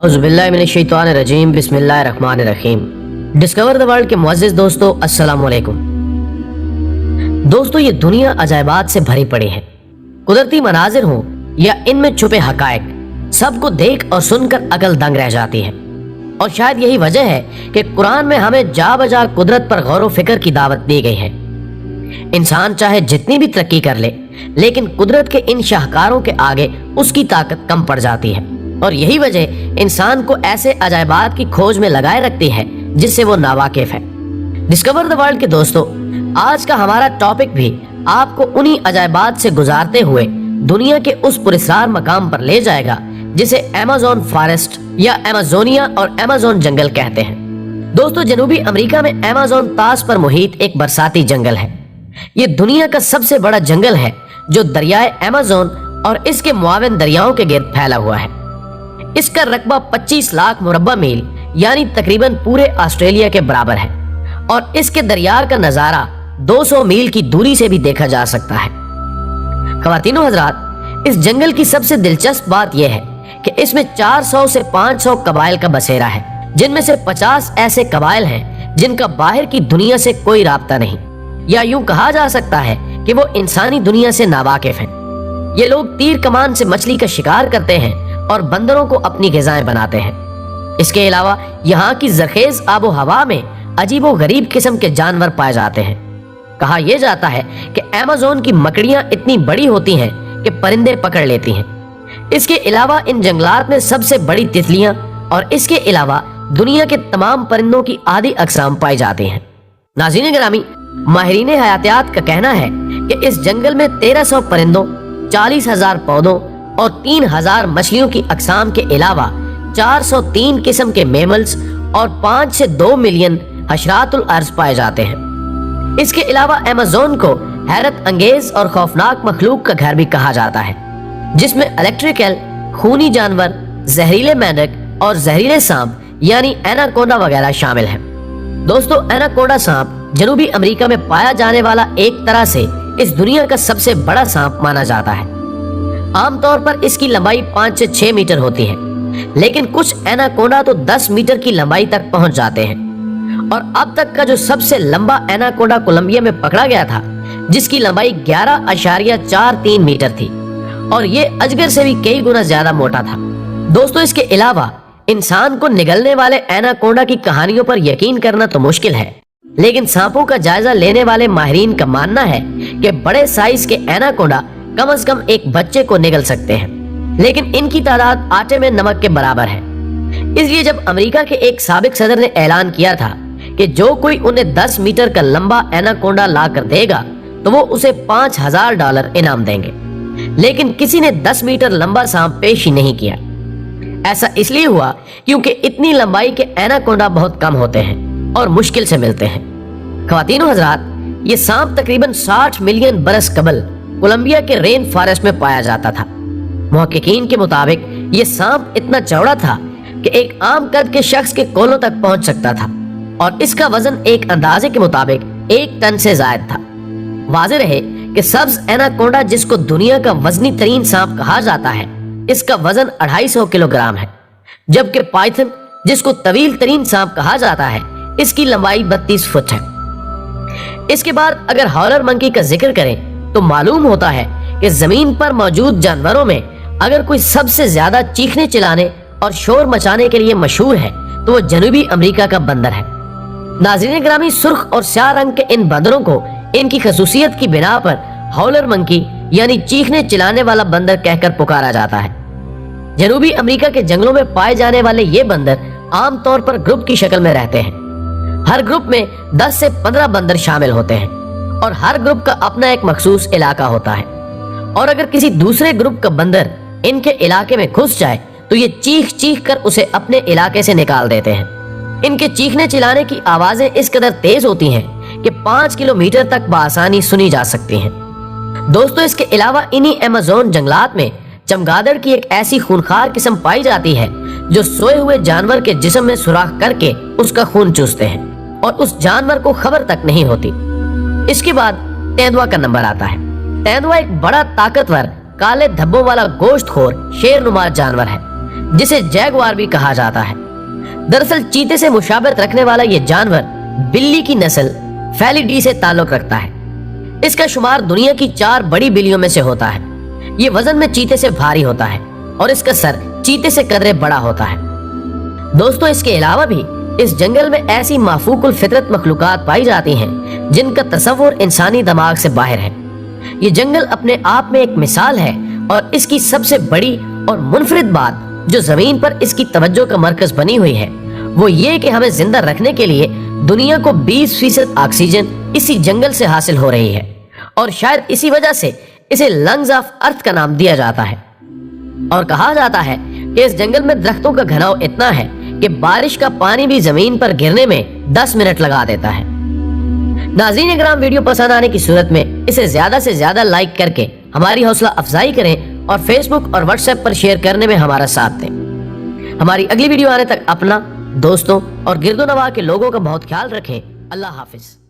औज़ुबिल्लाहिमिनश्शैतानिर्रजीम बिस्मिल्लाहिर्रहमानिर्रहीम। Discover the world के मुअज़्ज़िज़ दोस्तों, अस्सलाम वालेकुम। दोस्तों, ये दुनिया अजायबात से भरी पड़ी है। कुदरती मनाजिर हों या इनमें छुपे हकायक, सबको देख और सुनकर अकल दंग रह जाती है। और शायद यही वजह है कि कुरान में हमें जा बजा कुदरत पर गौर व फिक्र की दावत दी गई है। इंसान चाहे जितनी भी तरक्की कर ले, लेकिन कुदरत के इन शाहकारों के आगे उसकी ताकत कम पड़ जाती है। और यही वजह इंसान को ऐसे अजायबात की खोज में लगाए रखती है जिससे वो नावाकिफ है। डिस्कवर द वर्ल्ड के दोस्तों, आज का हमारा टॉपिक भी आपको उन्हीं अजायबात से गुजारते हुए दुनिया के उस पुरस्कार मकाम पर ले जाएगा जिसे अमेज़न फॉरेस्ट या अमेज़ोनिया और अमेज़न जंगल कहते हैं। दोस्तों, जनूबी अमेरिका में अमेज़न तास पर मुहित एक बरसाती जंगल है। ये दुनिया का सबसे बड़ा जंगल है जो दरियाए अमेज़न और इसके मुआविन दरियाओं के गिर्द फैला हुआ है। इसका रकबा 25 लाख मुरब्बा मील यानी तकरीबन पूरे ऑस्ट्रेलिया के बराबर है और इसके दरियार का नजारा 200 मील की दूरी से भी देखा जा सकता है। ख़वातीनो हज़रात, इस जंगल की सबसे दिलचस्प बात यह है कि इसमें 400 से 500 कबाइल का बसेरा है, जिनमें से 50 ऐसे कबाइल हैं जिनका बाहर की दुनिया से कोई राब्ता नहीं, या यूं कहा जा सकता है कि वो इंसानी दुनिया से नावाकिफ हैं। ये लोग तीर कमान से मछली का शिकार करते हैं और बंदरों को अपनी ग़िज़ाएं बनाते हैं। इसके अलावा यहाँ की ज़रख़ेज़ आबो हवा में अजीबो गरीब किस्म के जानवर पाए जाते हैं। कहा यह जाता है कि अमेज़न की मकड़ियाँ इतनी बड़ी होती हैं कि परिंदे पकड़ लेती हैं। इसके अलावा इन जंगलात में सबसे बड़ी तितलियाँ और इसके अलावा दुनिया के तमाम परिंदों की आधी अक़साम पाई जाती हैं। नाज़रीन गिरामी, माहिरीन हयातियात का कहना है कि इस जंगल में 1300 परिंदों, 40,000 पौधों और 3,000 मछलियों की अक़साम के अलावा 403 किस्म के मेमल्स और 5 से 2 मिलियन हशरातुल अर्ज़ पाए जाते हैं। इसके अलावा अमेज़न को हैरत अंगेज और खौफनाक मखलूक का घर भी कहा जाता है, जिसमें इलेक्ट्रिकल, खूनी जानवर, जहरीले मेंढक और जहरीले सांप यानी एनाकोंडा वगैरह शामिल हैं। दोस्तों, एनाकोंडा सांप जनूबी अमेरिका में पाया जाने वाला एक तरह से इस दुनिया का सबसे बड़ा सांप माना जाता है। आमतौर पर इसकी लंबाई 5 से 6 मीटर होती है, लेकिन कुछ एनाकोंडा तो 10 मीटर की लंबाई तक पहुंच जाते हैं। और अब तक का जो सबसे लंबा एनाकोंडा कोलंबिया में पकड़ा गया था, जिसकी लंबाई 11.43 मीटर थी, और ये अजगर से भी कई गुना ज्यादा मोटा था। दोस्तों, इसके अलावा इंसान को निगलने वाले एनाकोंडा की कहानियों पर यकीन करना तो मुश्किल है, लेकिन सांपों का जायजा लेने वाले माहिरीन का मानना है कि बड़े साइज के एनाकोंडा कम से कम एक बच्चे को निगल सकते हैं, लेकिन इनकी तादाद आटे में नमक के बराबर है। इसलिए जब अमेरिका के एक साबिक सदर ने ऐलान किया था कि जो कोई उन्हें 10 मीटर का लंबा एनाकोंडा ला कर देगा तो वो उसे $5,000 इनाम देंगे, लेकिन किसी ने 10 मीटर लंबा सांप पेश ही नहीं किया। ऐसा इसलिए हुआ क्योंकि इतनी लंबाई के एनाकोंडा बहुत कम होते हैं और मुश्किल से मिलते हैं। ख़वातीनो हज़रात, ये सांप तकरीबन 60 मिलियन बरस कबल कोलंबिया के रेन फॉरेस्ट में पाया जाता था। मुहक्किकीन के मुताबिक ये सांप इतना चौड़ा था कि एक आम कद के शख्स के कोलों तक पहुंच सकता था और इसका वजन एक अंदाजे के मुताबिक 1 टन से जायद था। वाज़ेह रहे कि सब्ज एनाकोंडा, जिसको दुनिया का वजनी तरीन सांप कहा जाता है, इसका वजन 250 किलोग्राम है, जबकि पाइथन, जिसको तवील तरीन सांप कहा जाता है, इसकी लंबाई 32 फुट है। इसके बाद अगर हॉलर मंकी का जिक्र करें तो मालूम होता है कि जमीन पर मौजूद जानवरों में अगर कोई सबसे ज्यादा चीखने चिल्लाने और शोर मचाने के लिए मशहूर है तो वो जनूबी अमेरिका का बंदर है। नाज़रीन ग्रामी, सुर्ख और स्याह रंग के इन बंदरों को इनकी खसूसियत की बिना पर हॉलर मंकी यानी चीखने चिल्लाने वाला बंदर कहकर पुकारा जाता है। जनूबी अमेरिका के जंगलों में पाए जाने वाले ये बंदर आमतौर पर ग्रुप की शक्ल में रहते हैं। हर ग्रुप में 10 से 15 बंदर शामिल होते हैं और हर ग्रुप का अपना एक मखसूस इलाका होता है। और अगर किसी दूसरे ग्रुप का बंदर इनके इलाके में घुस जाए तो ये चीख चीख कर उसे अपने इलाके से निकाल देते हैं। इनके चीखने चिल्लाने की आवाजें इस कदर तेज होती हैं कि 5 किलोमीटर तक बआसानी सुनी जा सकती हैं। दोस्तों, इसके अलावा इन्हीं अमेज़न जंगलात में चमगादड़ की एक ऐसी खूनखार किस्म पाई जाती है जो सोए हुए जानवर के जिस्म में सुराख करके उसका खून चूसते हैं और उस जानवर को खबर तक नहीं होती। इसके बाद तेंदुआ का नंबर आता है। तेंदुआ एक बड़ा ताकतवर काले धब्बों वाला गोश्तखोर शेरनुमा जानवर है जिसे जैगुआर भी कहा जाता है। दरअसल चीते से मुशाबहत रखने वाला ये जानवर बिल्ली की नस्ल फेलिडी से ताल्लुक रखता है। इसका शुमार दुनिया की 4 बड़ी बिल्लियों में से होता है। ये वजन में चीते से भारी होता है और इसका सर चीते से कदरे बड़ा होता है। दोस्तों, इसके अलावा भी इस जंगल में ऐसी माफूकुल फितरत मखलूकात पाई जाती हैं जिनका तसव्वुर इंसानी दिमाग से बाहर है। ये जंगल अपने आप में एक मिसाल है और इसकी सबसे बड़ी और मुनफरिद बात जो जमीन पर इसकी तवज्जो का मरकज बनी हुई है वो ये कि हमें जिंदा रखने के लिए दुनिया को 20% ऑक्सीजन इसी जंगल से हासिल हो रही है और शायद इसी वजह से इसे लंग्स ऑफ अर्थ का नाम दिया जाता है। और कहा जाता है कि इस जंगल में दरख्तों का घनाव इतना है कि बारिश का पानी भी जमीन पर गिरने में 10 मिनट लगा देता है। नाज़रीन इकराम, वीडियो पसंद आने की सूरत में इसे ज्यादा से ज्यादा लाइक करके हमारी हौसला अफजाई करें और फेसबुक और व्हाट्सएप पर शेयर करने में हमारा साथ दें। हमारी अगली वीडियो आने तक अपना, दोस्तों और गिरदो नवाह के लोगों का बहुत ख्याल रखें। अल्लाह हाफिज।